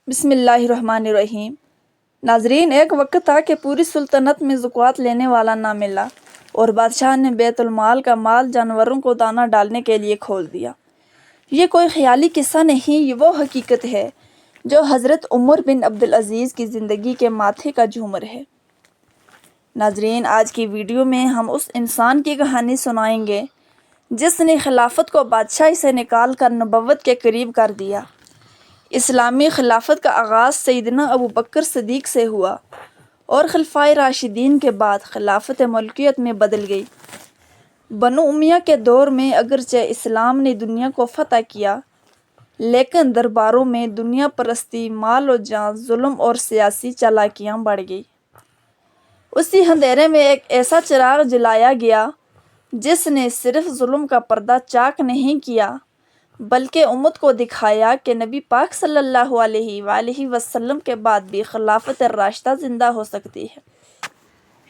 بسم اللہ الرحمن الرحیم۔ ناظرین، ایک وقت تھا کہ پوری سلطنت میں زکوٰۃ لینے والا نہ ملا اور بادشاہ نے بیت المال کا مال جانوروں کو دانہ ڈالنے کے لیے کھول دیا۔ یہ کوئی خیالی قصہ نہیں، یہ وہ حقیقت ہے جو حضرت عمر بن عبدالعزیز کی زندگی کے ماتھے کا جھومر ہے۔ ناظرین، آج کی ویڈیو میں ہم اس انسان کی کہانی سنائیں گے جس نے خلافت کو بادشاہی سے نکال کر نبوت کے قریب کر دیا۔ اسلامی خلافت کا آغاز سیدنا ابو بکر صدیق سے ہوا اور خلفائے راشدین کے بعد خلافت ملکیت میں بدل گئی۔ بنو امیہ کے دور میں اگرچہ اسلام نے دنیا کو فتح کیا، لیکن درباروں میں دنیا پرستی، مال و جان، ظلم اور سیاسی چالاکیاں بڑھ گئی۔ اسی اندھیرے میں ایک ایسا چراغ جلایا گیا جس نے صرف ظلم کا پردہ چاک نہیں کیا بلکہ امت کو دکھایا کہ نبی پاک صلی اللہ علیہ وآلہ وسلم کے بعد بھی خلافت راشدہ زندہ ہو سکتی ہے۔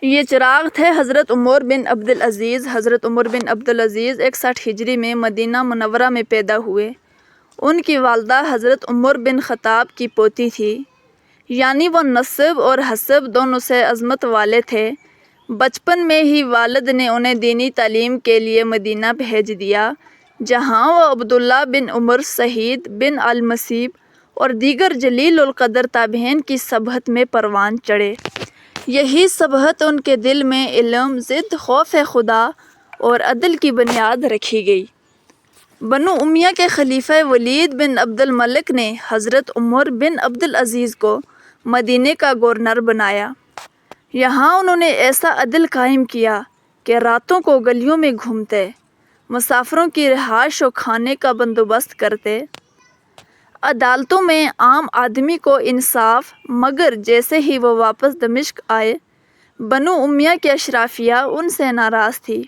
یہ چراغ تھے حضرت عمر بن عبدالعزیز۔ حضرت عمر بن عبدالعزیز 61 ہجری میں مدینہ منورہ میں پیدا ہوئے۔ ان کی والدہ حضرت عمر بن خطاب کی پوتی تھی، یعنی وہ نسب اور حسب دونوں سے عظمت والے تھے۔ بچپن میں ہی والد نے انہیں دینی تعلیم کے لیے مدینہ بھیج دیا، جہاں وہ عبداللہ بن عمر، سعید بن المسیب اور دیگر جلیل القدر تابعین کی صحبت میں پروان چڑھے۔ یہی صحبت ان کے دل میں علم، ضد، خوف خدا اور عدل کی بنیاد رکھی گئی۔ بنو امیہ کے خلیفہ ولید بن عبد الملک نے حضرت عمر بن عبدالعزیز کو مدینے کا گورنر بنایا۔ یہاں انہوں نے ایسا عدل قائم کیا کہ راتوں کو گلیوں میں گھومتے، مسافروں کی رہائش و کھانے کا بندوبست کرتے۔ عدالتوں میں عام آدمی کو انصاف، مگر جیسے ہی وہ واپس دمشق آئے، بنو امیہ کی اشرافیہ ان سے ناراض تھی،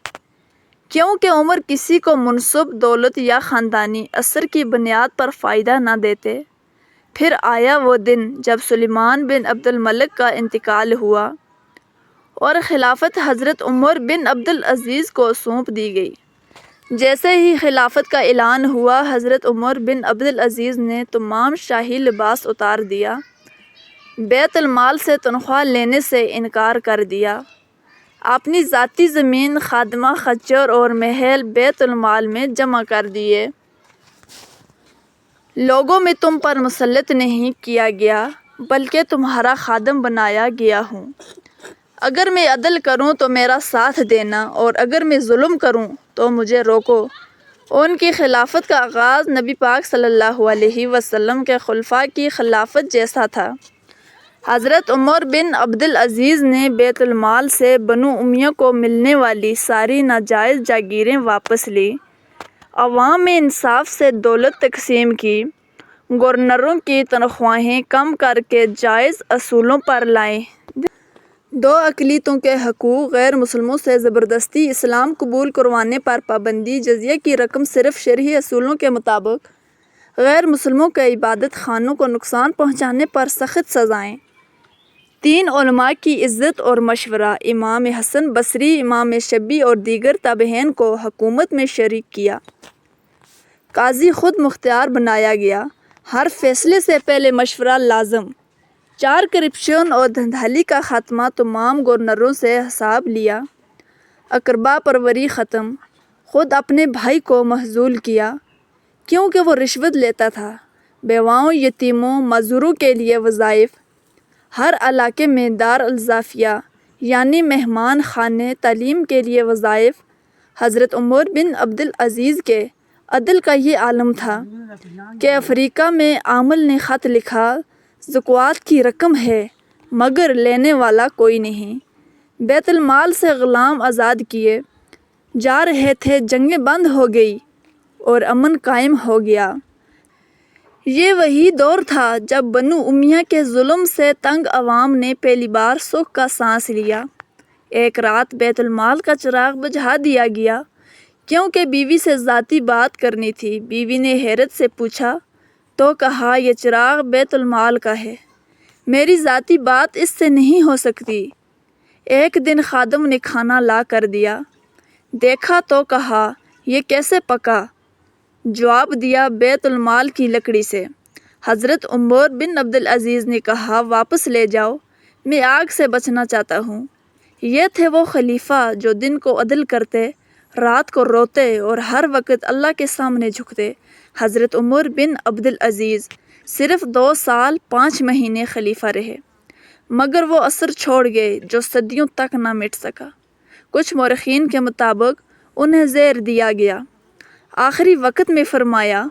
کیونکہ عمر کسی کو منصب، دولت یا خاندانی اثر کی بنیاد پر فائدہ نہ دیتے۔ پھر آیا وہ دن جب سلیمان بن عبد الملک کا انتقال ہوا اور خلافت حضرت عمر بن عبدالعزیز کو سونپ دی گئی۔ جیسے ہی خلافت کا اعلان ہوا، حضرت عمر بن عبدالعزیز نے تمام شاہی لباس اتار دیا، بیت المال سے تنخواہ لینے سے انکار کر دیا، اپنی ذاتی زمین، خادمہ، خچر اور محل بیت المال میں جمع کر دیے۔ لوگوں میں تم پر مسلط نہیں کیا گیا بلکہ تمہارا خادم بنایا گیا ہوں۔ اگر میں عدل کروں تو میرا ساتھ دینا اور اگر میں ظلم کروں تو مجھے روکو۔ ان کی خلافت کا آغاز نبی پاک صلی اللہ علیہ وسلم کے خلفاء کی خلافت جیسا تھا۔ حضرت عمر بن عبدالعزیز نے بیت المال سے بنو امیہ کو ملنے والی ساری ناجائز جاگیریں واپس لیں، عوام میں انصاف سے دولت تقسیم کی، گورنروں کی تنخواہیں کم کر کے جائز اصولوں پر لائے، دو اقلیتوں کے حقوق، غیر مسلموں سے زبردستی اسلام قبول کروانے پر پابندی، جزیہ کی رقم صرف شرعی اصولوں کے مطابق، غیر مسلموں کے عبادت خانوں کو نقصان پہنچانے پر سخت سزائیں، 3 علماء کی عزت اور مشورہ، امام حسن بصری، امام شافعی اور دیگر تابعین کو حکومت میں شریک کیا، قاضی خود مختار بنایا گیا، ہر فیصلے سے پہلے مشورہ لازم، 4 کرپشن اور دھاندلی کا خاتمہ، تمام گورنروں سے حساب لیا، اقربا پروری ختم، خود اپنے بھائی کو محصول کیا کیونکہ وہ رشوت لیتا تھا، بیواؤں، یتیموں، معذوروں کے لیے وظائف، ہر علاقے میں دار الاضافیہ یعنی مہمان خانے، تعلیم کے لیے وظائف۔ حضرت عمر بن عبدالعزیز کے عدل کا یہ عالم تھا کہ افریقہ میں عامل نے خط لکھا، زکوٰۃ کی رقم ہے مگر لینے والا کوئی نہیں۔ بیت المال سے غلام آزاد کیے جا رہے تھے، جنگیں بند ہو گئی اور امن قائم ہو گیا۔ یہ وہی دور تھا جب بنو امیہ کے ظلم سے تنگ عوام نے پہلی بار سکھ کا سانس لیا۔ ایک رات بیت المال کا چراغ بجھا دیا گیا کیونکہ بیوی سے ذاتی بات کرنی تھی۔ بیوی نے حیرت سے پوچھا تو کہا، یہ چراغ بیت المال کا ہے، میری ذاتی بات اس سے نہیں ہو سکتی۔ ایک دن خادم نے کھانا لا کر دیا، دیکھا تو کہا، یہ کیسے پکا؟ جواب دیا، بیت المال کی لکڑی سے۔ حضرت عمر بن عبدالعزیز نے کہا، واپس لے جاؤ، میں آگ سے بچنا چاہتا ہوں۔ یہ تھے وہ خلیفہ جو دن کو عدل کرتے، رات کو روتے اور ہر وقت اللہ کے سامنے جھکتے۔ حضرت عمر بن عبدالعزیز صرف 2 سال 5 مہینے خلیفہ رہے، مگر وہ اثر چھوڑ گئے جو صدیوں تک نہ مٹ سکا۔ کچھ مورخین کے مطابق انہیں زہر دیا گیا۔ آخری وقت میں فرمایا،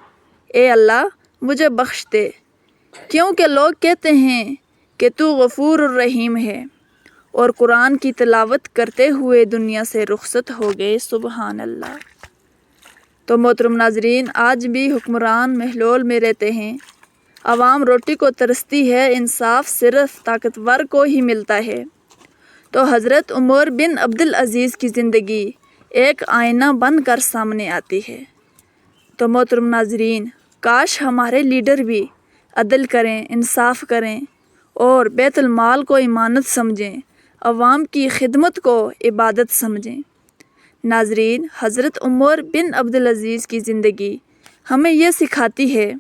اے اللہ مجھے بخش دے، کیونکہ لوگ کہتے ہیں کہ تو غفور الرحیم ہے، اور قرآن کی تلاوت کرتے ہوئے دنیا سے رخصت ہو گئے۔ سبحان اللہ۔ تو محترم ناظرین، آج بھی حکمران محلول میں رہتے ہیں، عوام روٹی کو ترستی ہے، انصاف صرف طاقتور کو ہی ملتا ہے۔ تو حضرت عمر بن عبدالعزیز کی زندگی ایک آئینہ بن کر سامنے آتی ہے۔ تو محترم ناظرین، کاش ہمارے لیڈر بھی عدل کریں، انصاف کریں اور بیت المال کو امانت سمجھیں، عوام کی خدمت کو عبادت سمجھیں۔ ناظرین، حضرت عمر بن عبدالعزیز کی زندگی ہمیں یہ سکھاتی ہے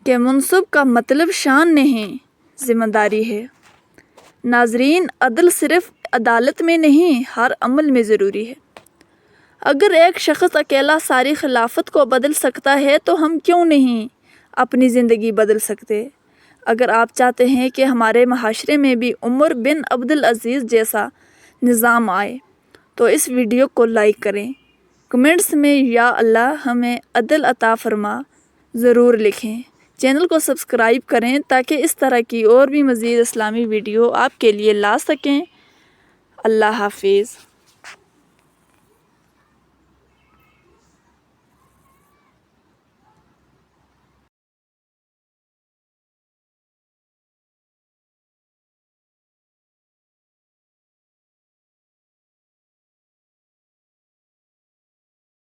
کہ منصب کا مطلب شان نہیں، ذمہ داری ہے۔ ناظرین، عدل صرف عدالت میں نہیں، ہر عمل میں ضروری ہے۔ اگر ایک شخص اکیلا ساری خلافت کو بدل سکتا ہے تو ہم کیوں نہیں اپنی زندگی بدل سکتے؟ اگر آپ چاہتے ہیں کہ ہمارے معاشرے میں بھی عمر بن عبدالعزیز جیسا نظام آئے تو اس ویڈیو کو لائک کریں، کمنٹس میں یا اللہ ہمیں عدل عطا فرما ضرور لکھیں، چینل کو سبسکرائب کریں تاکہ اس طرح کی اور بھی مزید اسلامی ویڈیو آپ کے لیے لا سکیں۔ اللہ حافظ۔